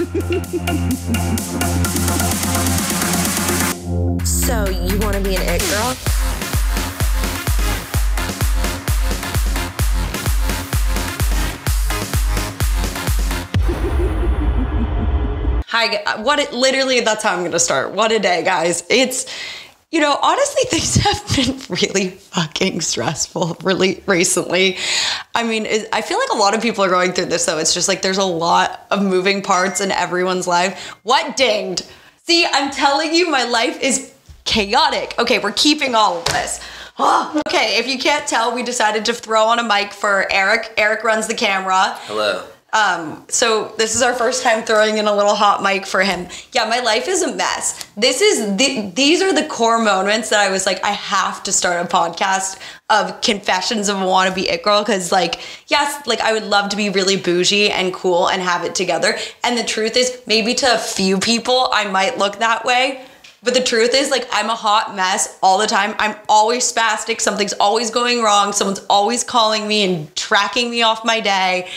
So, you want to be an it girl? Hi, literally, that's how I'm going to start. What a day, guys. It's, honestly, things have been really fucking stressful really recently. I mean, I feel like a lot of people are going through this, though. It's just like there's a lot of moving parts in everyone's life. What dinged? See, I'm telling you, my life is chaotic. Okay, we're keeping all of this. Okay, if you can't tell, we decided to throw on a mic for Eric. Eric runs the camera. Hello. So this is our first time throwing in a little hot mic for him. Yeah, my life is a mess. These are the core moments that I was like, I have to start a podcast of confessions of a wannabe it girl. Cause yes, I would love to be really bougie and cool and have it together. And the truth is, maybe to a few people, I might look that way. But the truth is, I'm a hot mess all the time. I'm always spastic. Something's always going wrong. Someone's always calling me and tracking me off my day.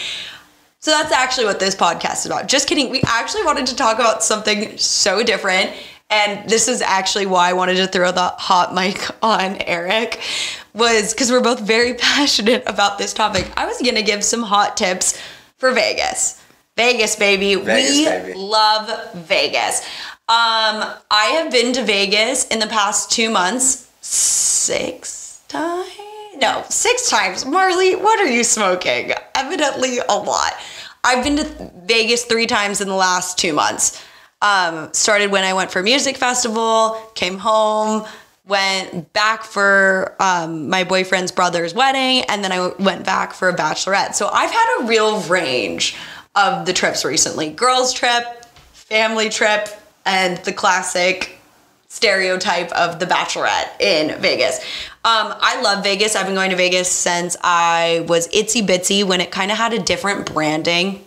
So that's actually what this podcast is about. Just kidding. We actually wanted to talk about something so different. And this is actually why I wanted to throw the hot mic on Eric, was because we're both very passionate about this topic. I was going to give some hot tips for Vegas. Vegas, baby. We love Vegas. I have been to Vegas in the past 2 months 6 times. No, 6 times. Marley, what are you smoking? Evidently a lot. I've been to Vegas 3 times in the last 2 months. Started when I went for a music festival, came home, went back for my boyfriend's brother's wedding, and then I went back for a bachelorette. So I've had a real range of the trips recently. Girls trip, family trip, and the classic stereotype of the bachelorette in Vegas. I love Vegas. I've been going to Vegas since I was itsy bitsy, when it kind of had a different branding.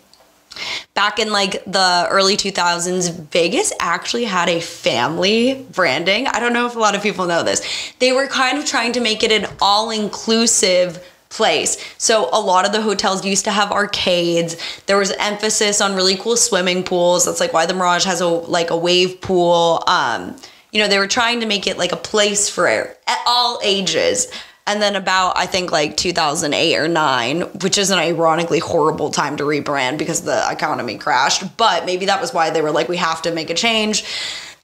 Back in the early 2000s, Vegas actually had a family branding. I don't know if a lot of people know this. They were kind of trying to make it an all-inclusive place. So a lot of the hotels used to have arcades. There was emphasis on really cool swimming pools. That's why the Mirage has a wave pool. They were trying to make it a place for all ages. And then about, I think 2008 or 9, which is an ironically horrible time to rebrand because the economy crashed. But maybe that was why they were we have to make a change.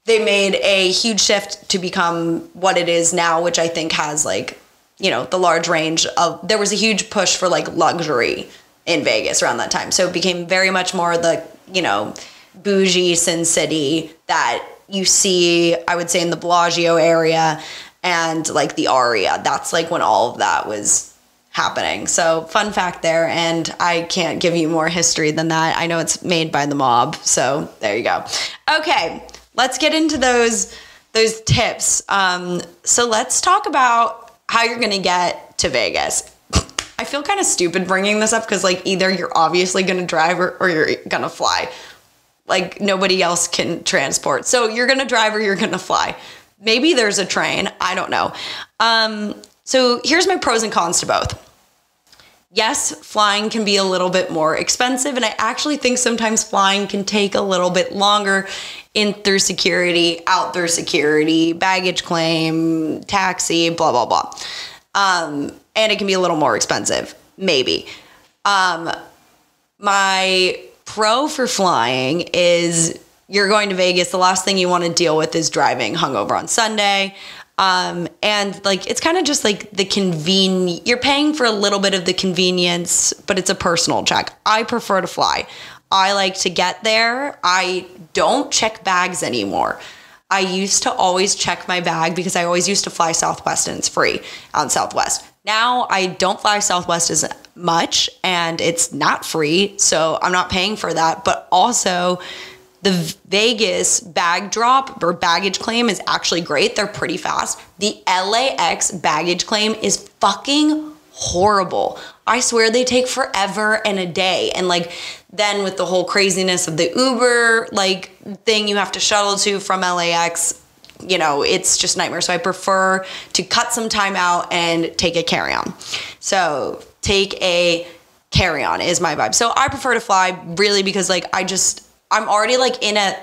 They made a huge shift to become what it is now, which I think has the large range of, there was a huge push for luxury in Vegas around that time. So it became very much more the, bougie Sin City that you see, I would say, in the Bellagio area and the Aria. That's when all of that was happening. So fun fact there. And I can't give you more history than that. I know it's made by the mob. So there you go. Okay, let's get into those tips. So let's talk about how you're going to get to Vegas. I feel kind of stupid bringing this up because either you're obviously going to drive or you're going to fly. Nobody else can transport. So you're going to drive or you're going to fly. Maybe there's a train. I don't know. So here's my pros and cons to both. Yes, flying can be a little bit more expensive. And I actually think sometimes flying can take a little bit longer in through security, out through security, baggage claim, taxi, blah, blah, blah. And it can be a little more expensive. Maybe. My pro for flying is you're going to Vegas. The last thing you want to deal with is driving hungover on Sunday. And it's kind of just the you're paying for a little bit of the convenience, but it's a personal check. I prefer to fly. I like to get there. I don't check bags anymore. I used to always check my bag because I always used to fly Southwest and it's free on Southwest. Now I don't fly Southwest as much and it's not free, so I'm not paying for that. But also the Vegas bag drop or baggage claim is actually great. They're pretty fast. The LAX baggage claim is fucking horrible. I swear they take forever and a day. And then with the whole craziness of the Uber thing you have to shuttle to from LAX, it's just nightmare. So I prefer to cut some time out and take a carry-on. So take a carry-on is my vibe. So I prefer to fly really because I'm already like in a,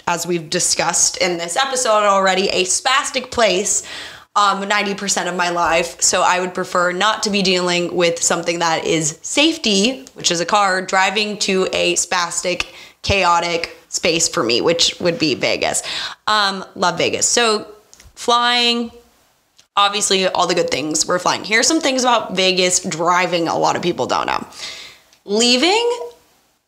as we've discussed in this episode already, a spastic place 90% of my life. So I would prefer not to be dealing with something that is safety, which is a car, driving to a spastic, chaotic space for me, which would be Vegas. Love Vegas. So flying, obviously all the good things, we're flying. Here's some things about Vegas driving a lot of people don't know. Leaving,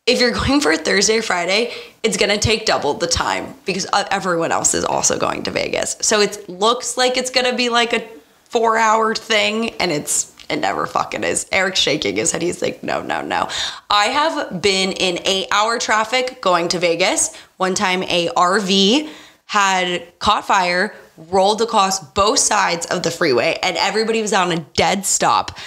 if you're going for a Thursday or Friday, it's going to take double the time because everyone else is also going to Vegas. So it looks like it's going to be like a 4-hour thing, and it never fucking is. Eric's shaking his head. He's like, no. I have been in 8-hour traffic going to Vegas. One time a RV had caught fire, rolled across both sides of the freeway, and everybody was on a dead stop.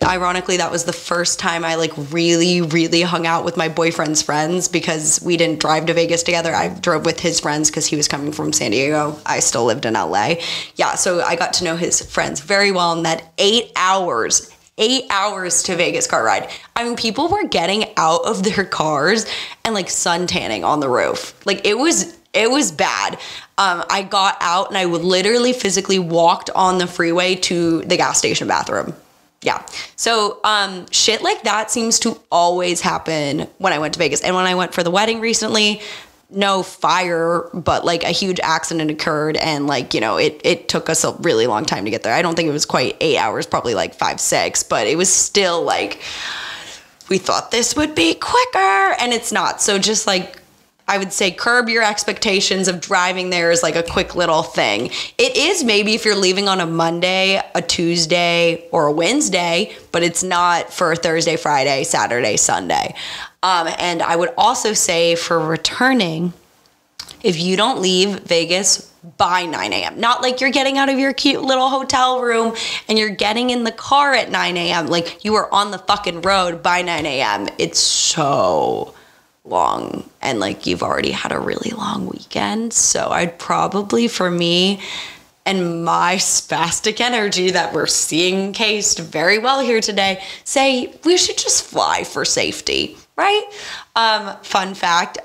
Ironically, that was the first time I like really, really hung out with my boyfriend's friends because we didn't drive to Vegas together. I drove with his friends because he was coming from San Diego. I still lived in LA. Yeah, so I got to know his friends very well in that 8 hours to Vegas car ride. I mean, people were getting out of their cars and like sun tanning on the roof. Like it was bad. I got out and I would literally physically walked on the freeway to the gas station bathroom. Yeah. So shit like that seems to always happen when I went to Vegas. And when I went for the wedding recently, no fire, but like a huge accident occurred. And like, you know, it took us a really long time to get there. I don't think it was quite 8 hours, probably like 5, 6, but it was still like, we thought this would be quicker and it's not. So just like, I would say curb your expectations of driving there as like a quick little thing. It is maybe if you're leaving on a Monday, a Tuesday, or a Wednesday, but it's not for a Thursday, Friday, Saturday, Sunday. And I would also say for returning, if you don't leave Vegas by 9 a.m., not like you're getting out of your cute little hotel room and you're getting in the car at 9 a.m., like you are on the fucking road by 9 a.m. It's so long and like you've already had a really long weekend. So I'd probably, for me and my spastic energy that we're seeing cased very well here today, say we should just fly for safety, right? Fun fact,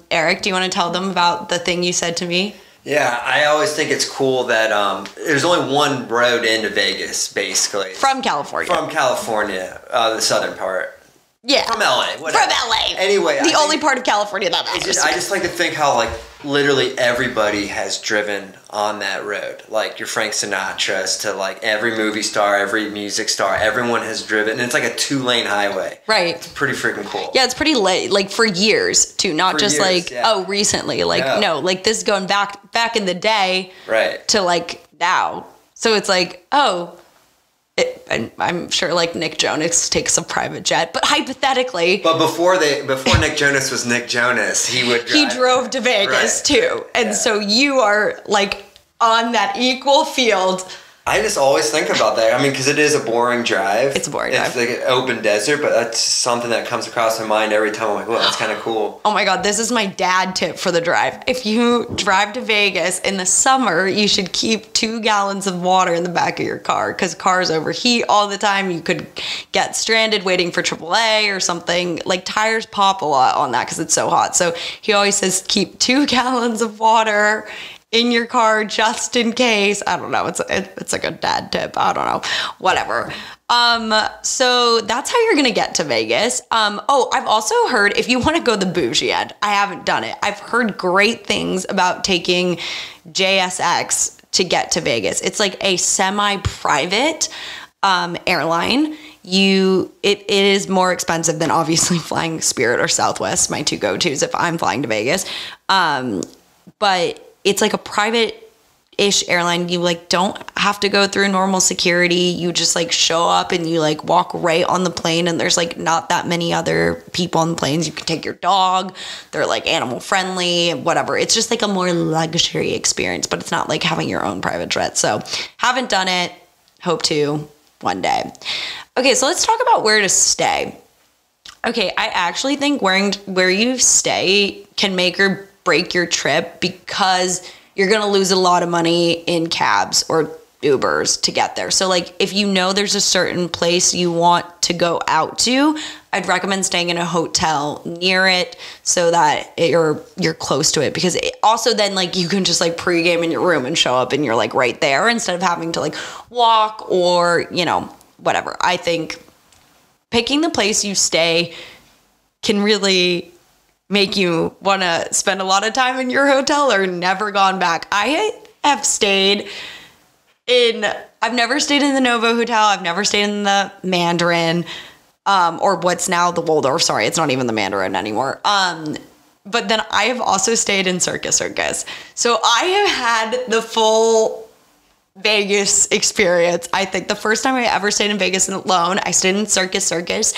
Eric, do you want to tell them about the thing you said to me? Yeah, I always think it's cool that there's only one road into Vegas, basically. From California. The southern part. Yeah. From LA. Whatever. From LA. Anyway. The only part of California that matters. I just like to think how, like, literally everybody has driven on that road. Like, your Frank Sinatra's to, like, every movie star, every music star. Everyone has driven. And it's like a 2-lane highway. Right. It's pretty freaking cool. Yeah, it's pretty late. Like, for years, too. Not for just, years, like, yeah. Oh, recently. Like, no. Like, this is going back in the day. Right. To, like, now. So it's like, oh... and I'm sure like Nick Jonas takes a private jet, but hypothetically. But before Nick Jonas was Nick Jonas, he drove to Vegas too, and so you are like on that equal field. I just always think about that. I mean, because it is a boring drive. It's a boring drive. It's like an open desert, but that's something that comes across my mind every time. I'm like, well, that's kind of cool. Oh my God, this is my dad tip for the drive. If you drive to Vegas in the summer, you should keep 2 gallons of water in the back of your car because cars overheat all the time. You could get stranded waiting for AAA or something. Like tires pop a lot on that because it's so hot. So he always says keep 2 gallons of water in your car just in case. I don't know. It's like a dad tip. I don't know. Whatever. So that's how you're going to get to Vegas. Oh, I've also heard if you want to go the bougie end, I haven't done it. I've heard great things about taking JSX to get to Vegas. It's like a semi-private airline. It is more expensive than obviously flying Spirit or Southwest, my 2 go-tos if I'm flying to Vegas. But it's like a private-ish airline. You like don't have to go through normal security. You just like show up and you like walk right on the plane, and there's like not that many other people on the planes. You can take your dog. They're like animal friendly, whatever. It's just like a more luxury experience, but it's not like having your own private jet. So haven't done it. Hope to one day. Okay, so let's talk about where to stay. Okay, I actually think where you stay can make or break your trip because you're going to lose a lot of money in cabs or Ubers to get there. So like if you know there's a certain place you want to go out to, I'd recommend staying in a hotel near it so that you're close to it, because it also then like you can just like pregame in your room and show up and you're like right there instead of having to like walk or, you know, whatever. I think picking the place you stay can really make you want to spend a lot of time in your hotel or never gone back. I have stayed I've never stayed in the Novo Hotel. I've never stayed in the Mandarin, or what's now the Waldorf. Sorry, it's not even the Mandarin anymore. But then I have also stayed in Circus. So I have had the full Vegas experience. I think the first time I ever stayed in Vegas alone, I stayed in Circus.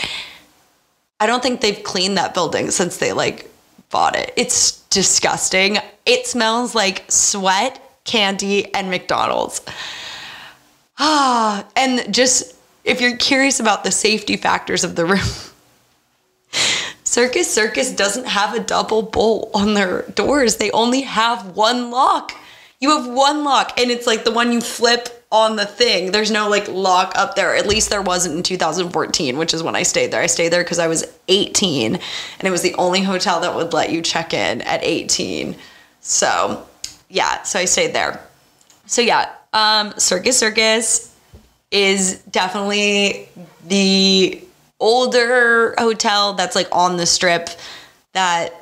I don't think they've cleaned that building since they like bought it. It's disgusting. It smells like sweat, candy, and McDonald's. And just if you're curious about the safety factors of the room, Circus doesn't have a double bolt on their doors. They only have one lock. You have one lock, and it's like the one you flip on the thing. There's no like lock up there. At least there wasn't in 2014, which is when I stayed there. I stayed there because I was 18, and it was the only hotel that would let you check in at 18. So yeah, so I stayed there. So yeah, Circus is definitely the older hotel that's like on the strip that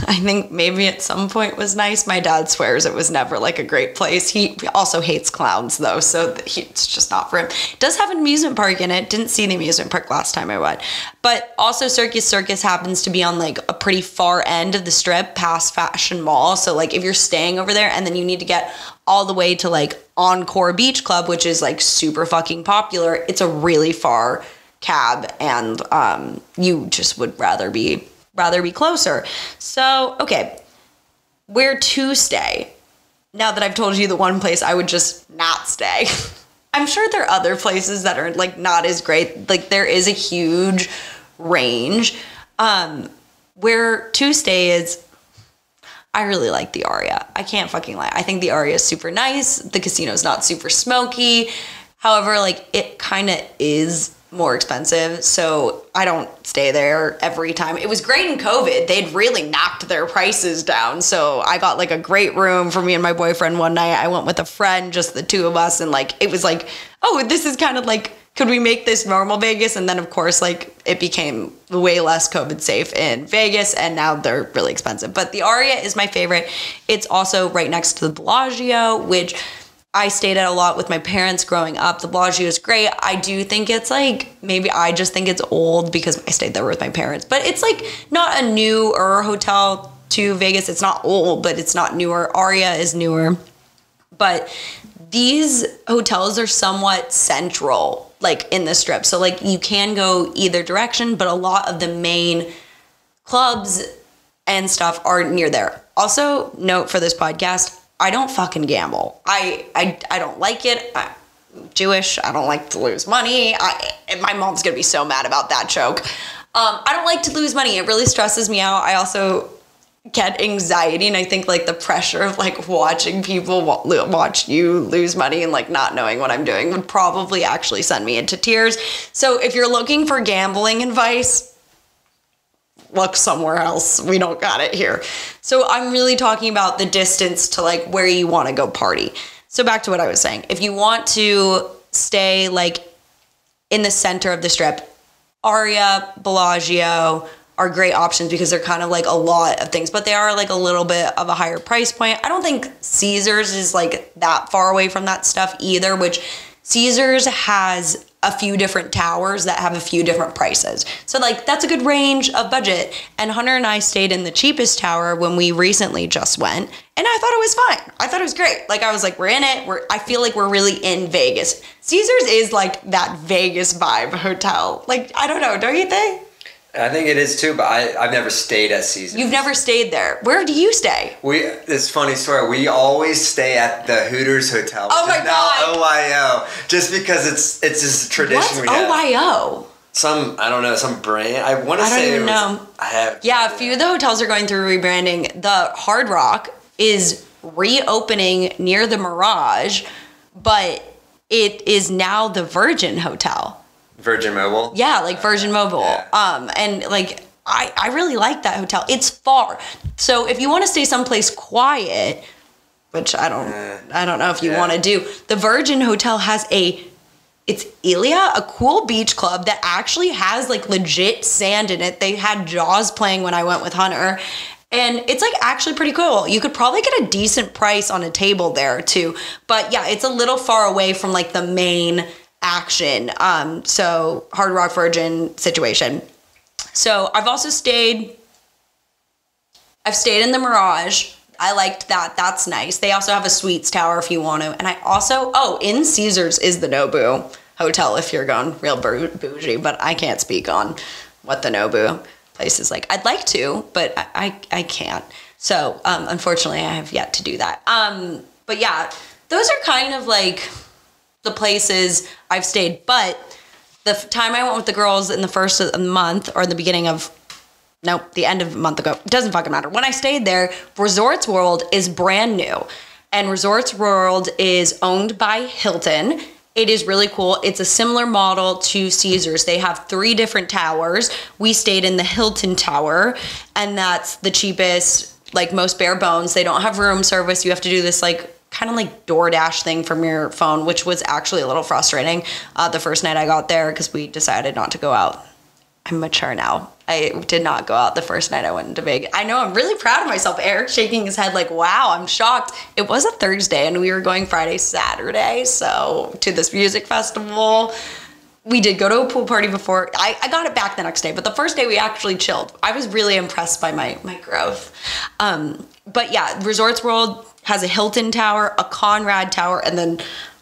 I think maybe at some point was nice. My dad swears it was never like a great place. He also hates clowns though, so it's just not for him. It does have an amusement park in it. Didn't see the amusement park last time I went. But also Circus happens to be on like a pretty far end of the strip past Fashion Mall. So like if you're staying over there and then you need to get all the way to like Encore Beach Club, which is like super fucking popular, it's a really far cab, and you just would rather be closer. So, okay, where to stay? Now that I've told you the one place I would just not stay. I'm sure there are other places that are like not as great. Like there is a huge range. Where to stay is, I really like the Aria. I can't fucking lie. I think the Aria is super nice. The casino's not super smoky. However, like it kind of is more expensive, so I don't stay there every time. It was great in COVID. They'd really knocked their prices down, so I got like a great room for me and my boyfriend one night. I went with a friend, just the two of us, and like it was like, oh, this is kind of like, could we make this normal Vegas? And then of course like it became way less COVID safe in Vegas, and now they're really expensive. But the Aria is my favorite. It's also right next to the Bellagio, which I stayed at a lot with my parents growing up. The Bellagio is great. I do think it's like, maybe I just think it's old because I stayed there with my parents. But it's like not a newer hotel to Vegas. It's not old, but it's not newer. Aria is newer. But these hotels are somewhat central, like in the strip. So like you can go either direction, but a lot of the main clubs and stuff are near there. Also, note for this podcast, I don't fucking gamble. I don't like it. I'm Jewish. I don't like to lose money. And my mom's going to be so mad about that joke. I don't like to lose money. It really stresses me out. I also get anxiety, and I think like the pressure of like watching people watch you lose money and like not knowing what I'm doing would probably actually send me into tears. So if you're looking for gambling advice, look somewhere else. We don't got it here. So I'm really talking about the distance to like where you want to go party. So back to what I was saying. If you want to stay like in the center of the strip, Aria, Bellagio are great options because they're kind of like a lot of things, but they are like a little bit of a higher price point. I don't think Caesars is like that far away from that stuff either, which Caesars has a few different towers that have a few different prices. So like that's a good range of budget. And Hunter and I stayed in the cheapest tower when we recently just went, and I thought it was fine. I thought it was great. Like I was like, we're in it. I feel like we're really in Vegas. Caesars is like that Vegas vibe hotel. Like, I don't know, don't you think? I think it is too, but I've never stayed at Caesars. You've never stayed there. Where do you stay? This funny story. We always stay at the Hooters Hotel. Oh my God. Now OYO. Just because it's just a tradition we have. What's OYO? I don't know, some brand. I want to say. I don't even know. I have. Yeah, a few of the hotels are going through rebranding. The Hard Rock is reopening near the Mirage, but it is now the Virgin Hotel. Virgin Mobile? Yeah, like Virgin Mobile. Yeah. And like I really like that hotel. It's far. So if you want to stay someplace quiet, which I don't know if you want to do, the Virgin Hotel has it's Ilia, a cool beach club that actually has like legit sand in it. They had Jaws playing when I went with Hunter. And it's like actually pretty cool. You could probably get a decent price on a table there too. But yeah, it's a little far away from like the main action. So Hard Rock Virgin situation. So I've stayed in the Mirage. I liked that. That's nice. They also have a Suites Tower if you want to. And I also, in Caesars is the Nobu Hotel if you're going real bougie, but I can't speak on what the Nobu place is like. I'd like to, but I can't. So unfortunately, I have yet to do that. But yeah, those are kind of like the places I've stayed. But the time I went with the girls in the first of the month or the beginning of, the end of a month ago, it doesn't fucking matter. When I stayed there, Resorts World is brand new. And Resorts World is owned by Hilton. It is really cool. It's a similar model to Caesars. They have 3 different towers. We stayed in the Hilton Tower, and that's the cheapest, like most bare bones. They don't have room service. You have to do this like kind of like DoorDash thing from your phone, which was actually a little frustrating the first night I got there because we decided not to go out. I'm mature now. I did not go out the first night I went into Vegas. I know, I'm really proud of myself. Eric shaking his head like, wow, I'm shocked. It was a Thursday and we were going Friday, Saturday. So to this music festival, we did go to a pool party before. I got it back the next day, but the first day we actually chilled. I was really impressed by my growth. But yeah, Resorts World has a Hilton Tower, a Conrad Tower, and then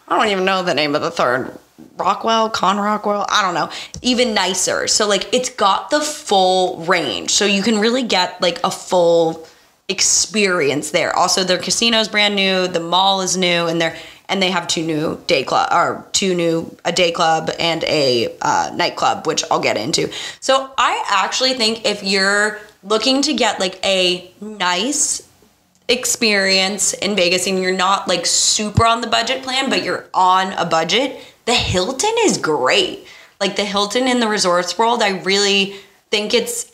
I don't even know the name of the third. Rockwell, I don't know, even nicer. So like it's got the full range. So you can really get like a full experience there. Also their casino's brand new, the mall is new, and they have a day club and a nightclub, which I'll get into. So I actually think if you're looking to get like a nice experience in Vegas and you're not like super on the budget plan, but you're on a budget, the Hilton is great. Like the Hilton in the Resorts World, I really think it's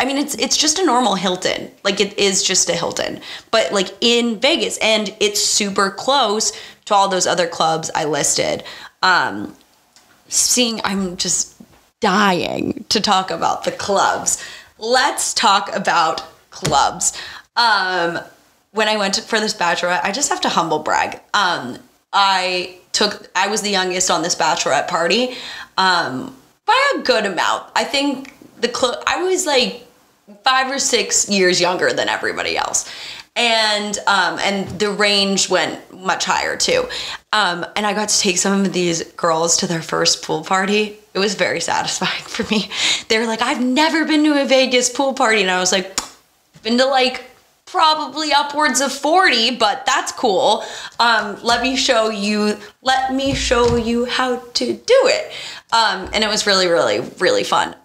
just a normal Hilton. Like it is just a Hilton, but like in Vegas, and it's super close to all those other clubs I listed. I'm just dying to talk about the clubs. Let's talk about clubs. When I went for this bachelorette, I just have to humble brag. I was the youngest on this bachelorette party by a good amount. I think I was like 5 or 6 years younger than everybody else. And the range went much higher too. And I got to take some of these girls to their first pool party. It was very satisfying for me. They were like, I've never been to a Vegas pool party. And I was like, been to like probably upwards of 40, but that's cool. Let me show you how to do it. And it was really, really, really fun.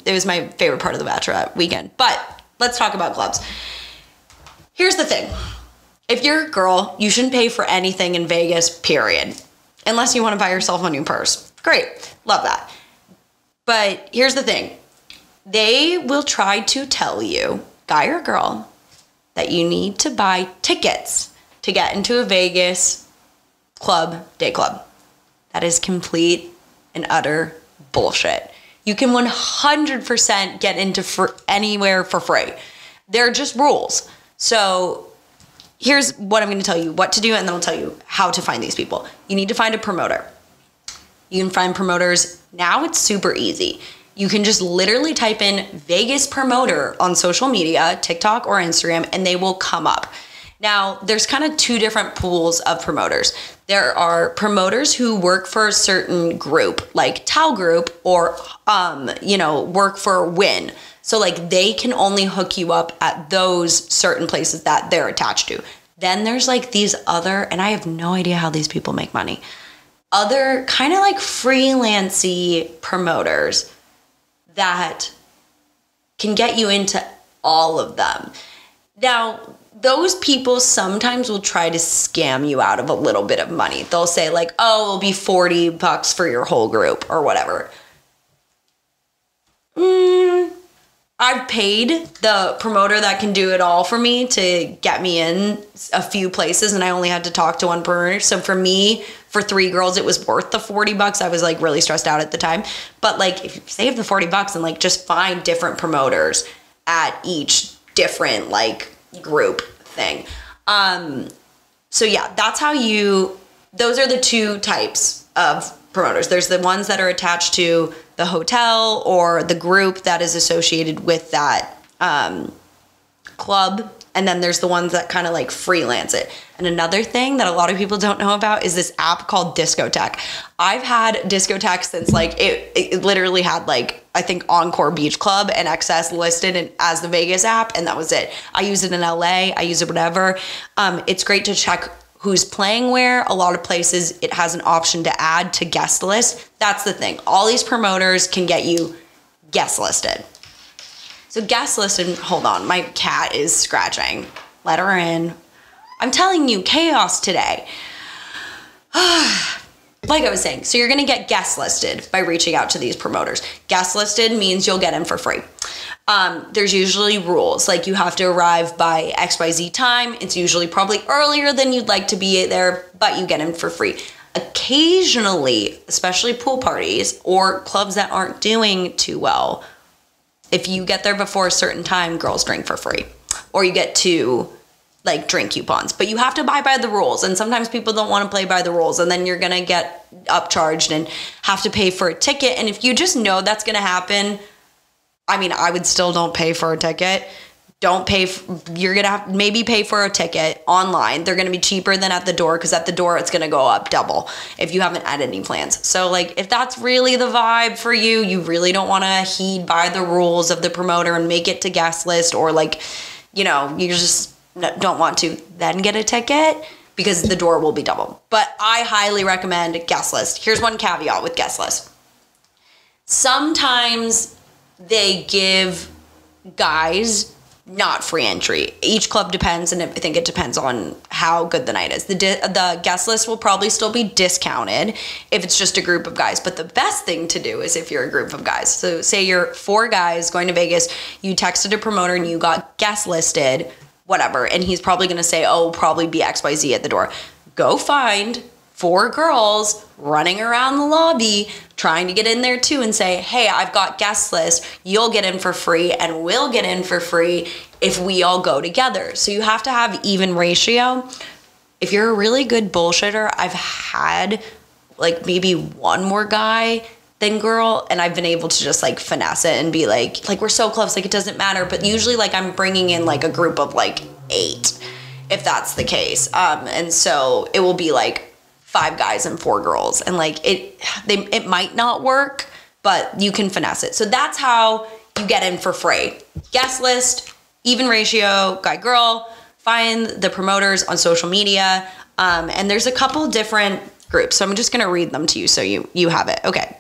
It was my favorite part of the bachelorette weekend. But let's talk about clubs. Here's the thing. If you're a girl, you shouldn't pay for anything in Vegas, period. Unless you want to buy yourself a new purse. Great. Love that. But here's the thing. They will try to tell you, guy or girl, that you need to buy tickets to get into a Vegas day club. That is complete and utter bullshit. You can 100% get into anywhere for free. They're just rules. So here's what I'm going to tell you what to do, and then I'll tell you how to find these people. You need to find a promoter. You can find promoters. Now it's super easy. You can just literally type in Vegas promoter on social media, TikTok or Instagram, and they will come up. Now, there's kind of 2 different pools of promoters. There are promoters who work for a certain group, like Tao Group, or, work for Win. So, like, they can only hook you up at those certain places that they're attached to. Then there's, like, these other, and I have no idea how these people make money, other kind of like freelance-y promoters that can get you into all of them. Now, those people sometimes will try to scam you out of a little bit of money. They'll say like, oh, it'll be $40 for your whole group or whatever. I've paid the promoter that can do it all for me to get me in a few places, and I only had to talk to one promoter. So for me, for 3 girls, it was worth the $40. I was like really stressed out at the time. But like if you save the $40 and like just find different promoters at each different like group thing. So yeah, that's how those are the 2 types of promoters. There's the ones that are attached to the hotel or the group that is associated with that club. And then there's the ones that kind of like freelance it. And another thing that a lot of people don't know about is this app called Discotheque. I've had Discotheque since like it literally had like, I think Encore Beach Club and XS listed as the Vegas app, and that was it. I use it in LA, I use it whatever. It's great to check who's playing where. A lot of places it has an option to add to guest list. That's the thing. All these promoters can get you guest listed. So guest listed, hold on, my cat is scratching. Let her in. I'm telling you, chaos today. Like I was saying, so you're gonna get guest listed by reaching out to these promoters. Guest listed means you'll get in for free. There's usually rules, like you have to arrive by XYZ time. It's usually probably earlier than you'd like to be there, but you get in for free. Occasionally, especially pool parties or clubs that aren't doing too well, if you get there before a certain time, girls drink for free, or you get 2 like drink coupons, but you have to abide by the rules. And sometimes people don't want to play by the rules, and then you're going to get upcharged and have to pay for a ticket. And if you just know that's going to happen, I mean, I would still don't pay for a ticket. Don't pay. You're going to have maybe pay for a ticket online. They're going to be cheaper than at the door, because at the door it's going to go up double if you haven't had any plans. So like if that's really the vibe for you, you really don't want to heed by the rules of the promoter and make it to guest list, or like, you know, you just don't want to then get a ticket, because the door will be double. But I highly recommend guest list. Here's one caveat with guest list. Sometimes they give guys not free entry. Each club depends, and I think it depends on how good the night is. The guest list will probably still be discounted if it's just a group of guys. But the best thing to do is if you're a group of guys. So say you're 4 guys going to Vegas, you texted a promoter and you got guest listed, whatever, and he's probably going to say, oh, probably be XYZ at the door. Go find 4 girls running around the lobby trying to get in there too, and say, hey, I've got guest list. You'll get in for free, and we'll get in for free if we all go together. So you have to have even ratio. If you're a really good bullshitter, I've had like maybe 1 more guy than girl, and I've been able to just like finesse it and be like we're so close, like it doesn't matter. But usually like I'm bringing in like a group of like 8 if that's the case, and so it will be like 5 guys and 4 girls, and like it might not work, but you can finesse it. So that's how you get in for free. Guest list, even ratio, guy girl. Find the promoters on social media, and there's a couple different groups, so I'm just gonna read them to you so you have it. Okay.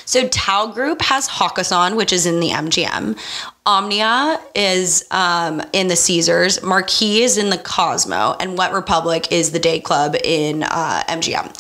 So Tao Group has Hakkasan, which is in the MGM. Omnia is in the Caesars. Marquee is in the Cosmo. And Wet Republic is the day club in MGM.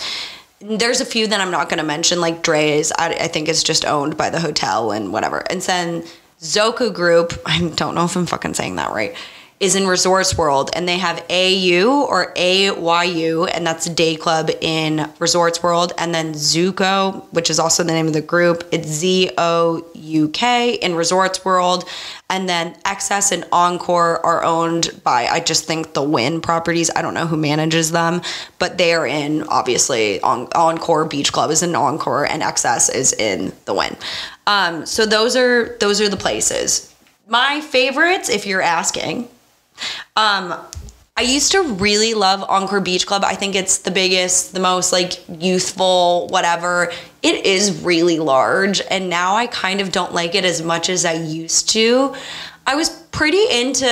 There's a few that I'm not going to mention, like Dre's. I think is just owned by the hotel and whatever. And then Zoka Group, I don't know if I'm fucking saying that right, is in Resorts World, and they have AU or AYU, and that's a day club in Resorts World. And then Zuko, which is also the name of the group, it's ZOUK in Resorts World. And then XS and Encore are owned by, I just think, the Wynn properties. I don't know who manages them, but they are in, obviously, Encore Beach Club is in Encore, and XS is in the Wynn. So those are the places. My favorites, if you're asking, I used to really love Encore Beach Club. I think it's the biggest, the most like youthful, whatever. It is really large, and now I kind of don't like it as much as I used to. I was pretty into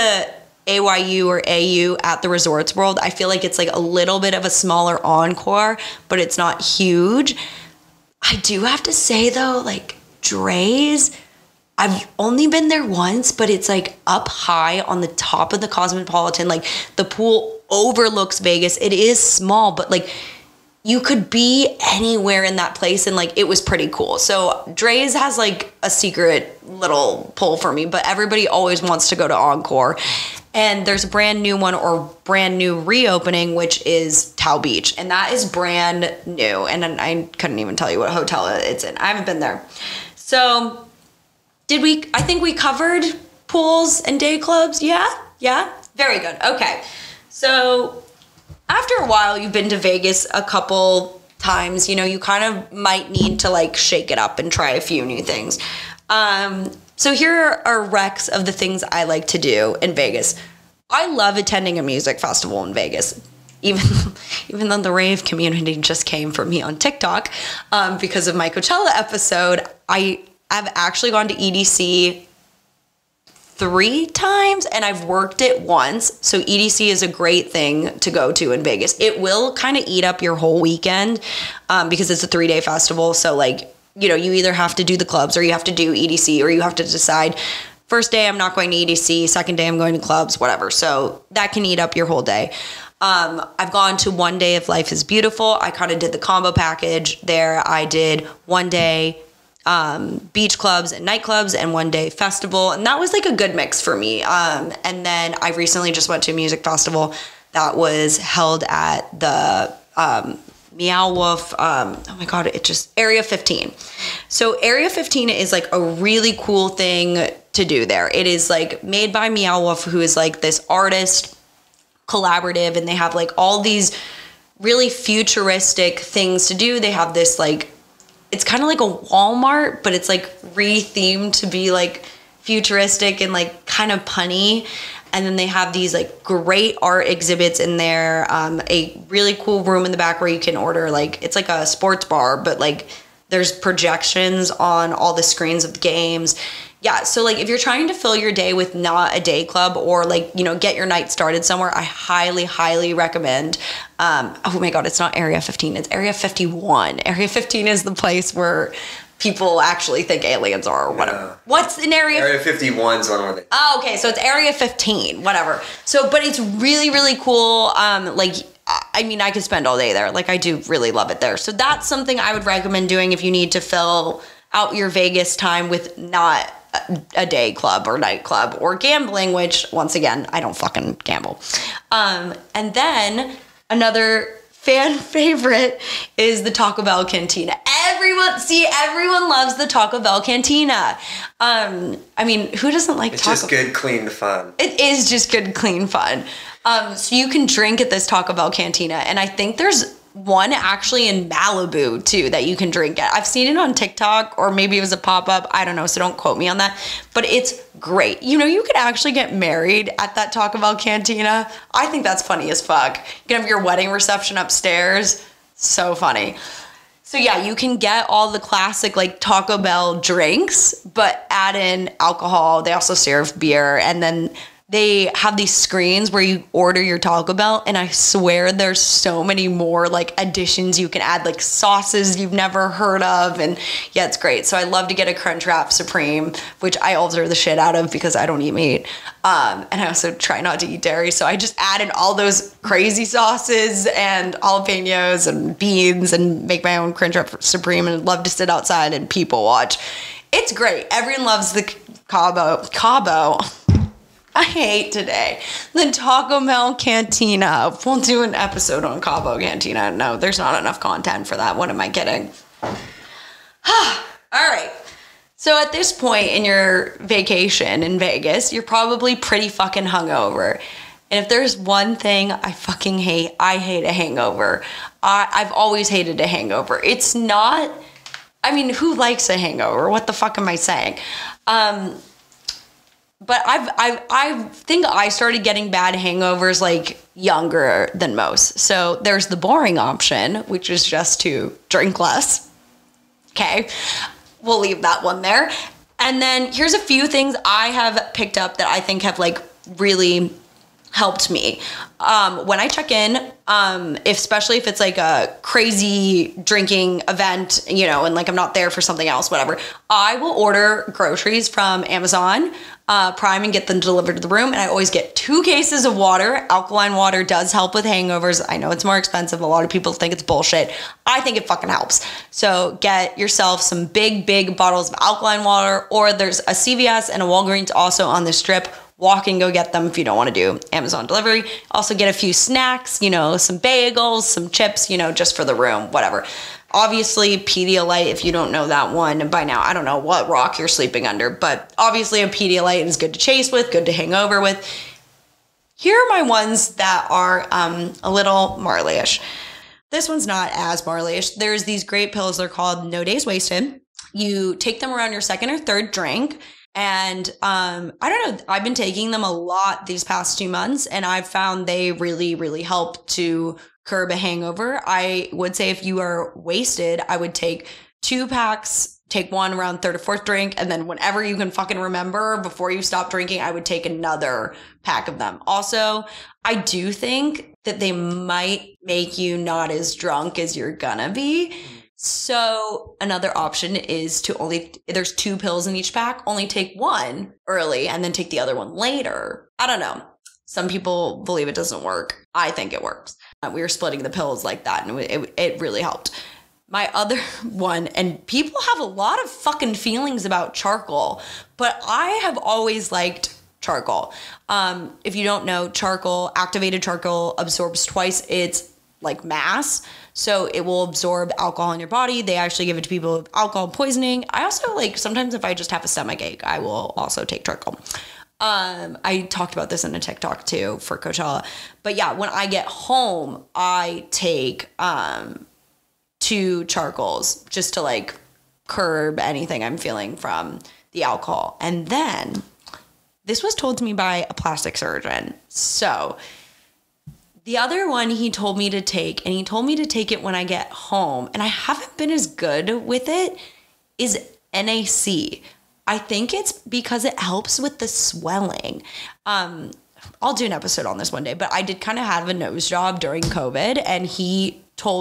AYU or AU at the Resorts World. I feel like it's like a little bit of a smaller Encore, but it's not huge. I do have to say though, like Dre's, I've only been there once, but it's like up high on the top of the Cosmopolitan. Like the pool overlooks Vegas. It is small, but like you could be anywhere in that place, and like it was pretty cool. So Dre's has like a secret little pull for me, but everybody always wants to go to Encore. And there's a brand new one or brand new reopening, which is Tao Beach. And that is brand new. And I couldn't even tell you what hotel it's in. I haven't been there. So I think we covered pools and day clubs. Yeah. Very good. Okay. So after a while, you've been to Vegas a couple times, you kind of might need to like shake it up and try a few new things. So here are recs of the things I like to do in Vegas. I love attending a music festival in Vegas. Even though the rave community just came for me on TikTok because of my Coachella episode, I've actually gone to EDC 3 times and I've worked it once. So EDC is a great thing to go to in Vegas. It will kind of eat up your whole weekend because it's a 3-day festival. So like, you either have to do the clubs or you have to do EDC, or you have to decide first day I'm not going to EDC, second day I'm going to clubs, whatever. So that can eat up your whole day. I've gone to one day of Life is Beautiful. I kind of did the combo package there. I did one day beach clubs and nightclubs and one day festival. And that was like a good mix for me. And then I recently just went to a music festival that was held at the Meow Wolf, oh my God, Area 15. So Area 15 is like a really cool thing to do there. It is like made by Meow Wolf, who is like this artist collaborative, and they have like all these really futuristic things to do. They have this like, it's kind of like a Walmart, but it's like re-themed to be like futuristic and like kind of punny. And then they have these like great art exhibits in there. A really cool room in the back where you can order like, it's like a sports bar, but like there's projections on all the screens of the games. Yeah, so like if you're trying to fill your day with not a day club or like, get your night started somewhere, I highly, highly recommend. Oh my God, it's not Area 15, it's Area 51. Area 15 is the place where people actually think aliens are or whatever. Yeah. What's in Area 51 is one where they... Oh, okay, so it's Area 15, whatever. So, but it's really, really cool. I could spend all day there. Like, I do really love it there. So that's something I would recommend doing if you need to fill out your Vegas time with not a day club or night club or gambling, which, once again, I don't fucking gamble. And then another fan favorite is the Taco Bell Cantina. Everyone loves the Taco Bell Cantina. Who doesn't like Taco Bell? It's just good, clean fun. It is just good, clean fun. So you can drink at this Taco Bell Cantina, and I think there's one actually in Malibu too that you can drink at. I've seen it on TikTok, or maybe it was a pop-up. I don't know, so don't quote me on that. But it's great. You could actually get married at that Taco Bell Cantina. I think that's funny as fuck. You can have your wedding reception upstairs. So funny. So yeah, you can get all the classic like Taco Bell drinks, but add in alcohol. They also serve beer, and then they have these screens where you order your Taco Bell, and I swear there's so many more like additions you can add, like sauces you've never heard of, and yeah, it's great. So I love to get a Crunchwrap Supreme, which I alter the shit out of because I don't eat meat, and I also try not to eat dairy, so I just added all those crazy sauces and jalapenos and beans and make my own Crunchwrap Supreme, and love to sit outside and people watch. It's great. Everyone loves the Cabo. I hate today. The Taco Bell Cantina. We'll do an episode on Cabo Cantina. No, there's not enough content for that. What am I kidding? All right. So at this point in your vacation in Vegas, you're probably pretty fucking hungover. And if there's one thing I fucking hate, I hate a hangover. I've always hated a hangover. It's not... who likes a hangover? What the fuck am I saying? But I think I started getting bad hangovers like younger than most. So there's the boring option, which is just to drink less. Okay, we'll leave that one there. And then here's a few things I have picked up that I think have like really helped me. When I check in, especially if it's like a crazy drinking event, you know, and like I'm not there for something else, whatever, I will order groceries from Amazon Prime and get them delivered to the room. And I always get 2 cases of water. Alkaline water does help with hangovers. I know it's more expensive. A lot of people think it's bullshit. I think it fucking helps. So get yourself some big bottles of alkaline water, or there's a CVS and a Walgreens also on the strip. Walk and go get them if you don't want to do Amazon delivery. Also get a few snacks, you know, some bagels, some chips, you know, just for the room, whatever. Obviously, Pedialyte, if you don't know that one by now, I don't know what rock you're sleeping under, but obviously a Pedialyte is good to chase with, good to hang over with. Here are my ones that are a little Marley-ish. This one's not as Marley-ish. There's these great pills. They're called No Days Wasted. You take them around your second or third drink. And I don't know, I've been taking them a lot these past 2 months, and I've found they really help to curb a hangover. I would say if you are wasted, I would take 2 packs, take one around third or fourth drink, and then whenever you can fucking remember before you stop drinking, I would take another pack of them. Also, I do think that they might make you not as drunk as you're gonna be. So another option is to there's 2 pills in each pack, only take one early and then take the other one later. I don't know. Some people believe it doesn't work. I think it works. We were splitting the pills like that, and it really helped. My other one, and people have a lot of fucking feelings about charcoal, but I have always liked charcoal. If you don't know, activated charcoal absorbs twice its like mass. So it will absorb alcohol in your body. They actually give it to people with alcohol poisoning. I also sometimes if I just have a stomach ache, I will also take charcoal. I talked about this in a TikTok too for Coachella. But yeah, when I get home, I take 2 charcoals just to curb anything I'm feeling from the alcohol. And then this was told to me by a plastic surgeon. So the other one he told me to take, and he told me to take it when I get home, and I haven't been as good with it, is NAC. I think it's because it helps with the swelling. I'll do an episode on this one day, but I did kind of have a nose job during COVID, and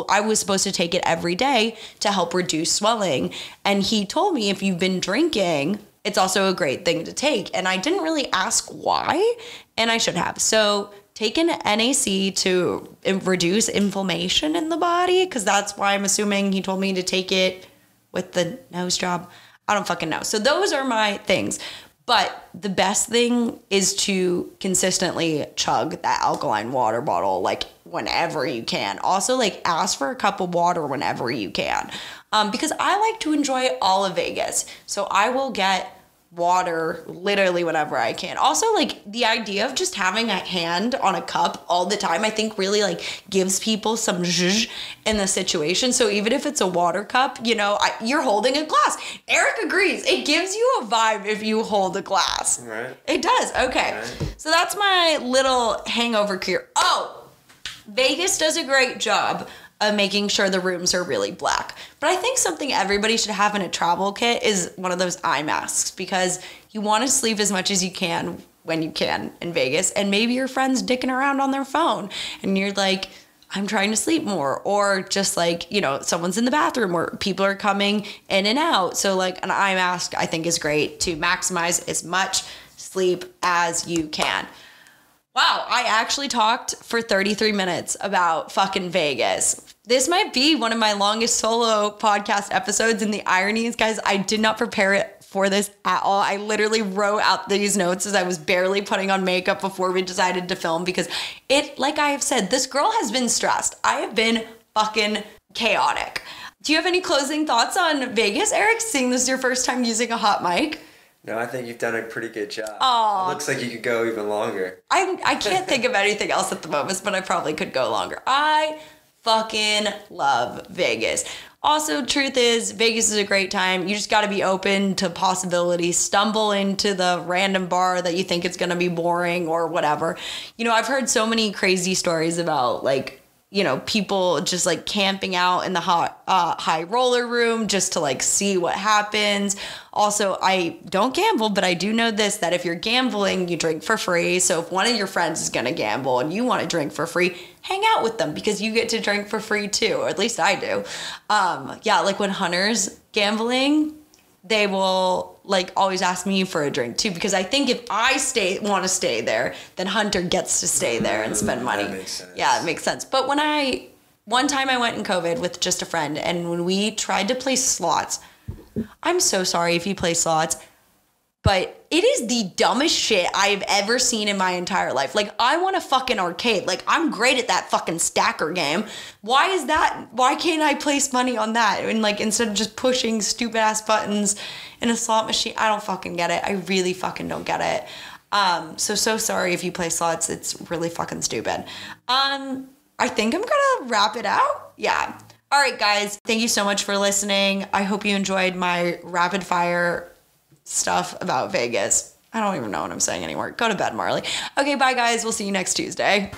I was supposed to take it every day to help reduce swelling. And he told me if you've been drinking, it's also a great thing to take. And I didn't really ask why, and I should have. So take an NAC to reduce inflammation in the body, because that's why I'm assuming he told me to take it with the nose job. I don't fucking know. So those are my things. But the best thing is to consistently chug that alkaline water bottle, whenever you can. Also, ask for a cup of water whenever you can. Because I like to enjoy all of Vegas. So I will get water literally whenever I can. Also, the idea of just having a hand on a cup all the time, I think really gives people some zhuzh in the situation. So even if it's a water cup, you're holding a glass. Eric agrees. It gives you a vibe if you hold a glass. Right. It does. Okay. Right. So that's my little hangover cure. Oh, Vegas does a great job of making sure the rooms are really black. But I think something everybody should have in a travel kit is one of those eye masks, because you want to sleep as much as you can when you can in Vegas. And maybe your friend's dicking around on their phone and you're like, I'm trying to sleep more. Or just someone's in the bathroom or people are coming in and out. So an eye mask I think is great to maximize as much sleep as you can. Wow, I actually talked for 33 minutes about fucking Vegas. This might be one of my longest solo podcast episodes, and the irony is, guys, I did not prepare it for this at all. I literally wrote out these notes as I was barely putting on makeup before we decided to film, because like I have said, this girl has been stressed. I have been fucking chaotic. Do you have any closing thoughts on Vegas, Eric, seeing this is your first time using a hot mic? No, I think you've done a pretty good job. Aww. It looks like you could go even longer. I can't think of anything else at the moment, but I probably could go longer. I fucking love Vegas. Also, truth is, Vegas is a great time. You just got to be open to possibilities. Stumble into the random bar that you think it's going to be boring or whatever. I've heard so many crazy stories about you know, people just like camping out in the high roller room just to like see what happens. Also, I don't gamble, but I do know this, that if you're gambling, you drink for free. So if one of your friends is going to gamble and you want to drink for free, hang out with them because you get to drink for free too, or at least I do. Yeah, like when Hunter's gambling, they will like always ask me for a drink too, because I think if I want to stay there, then Hunter gets to stay there and spend money. That makes sense. Yeah, it makes sense. But one time I went in COVID with just a friend, and when we tried to play slots, I'm so sorry if you play slots, but it is the dumbest shit I've ever seen in my entire life. Like, I want a fucking arcade. Like, I'm great at that fucking stacker game. Why can't I place money on that? And like, instead of just pushing stupid ass buttons in a slot machine, I don't fucking get it. I really fucking don't get it. So sorry if you play slots. It's really fucking stupid. I think I'm gonna wrap it out. Yeah. All right, guys. Thank you so much for listening. I hope you enjoyed my rapid fire stuff about Vegas. I don't even know what I'm saying anymore. Go to bed, Marley. Okay, bye guys. We'll see you next Tuesday.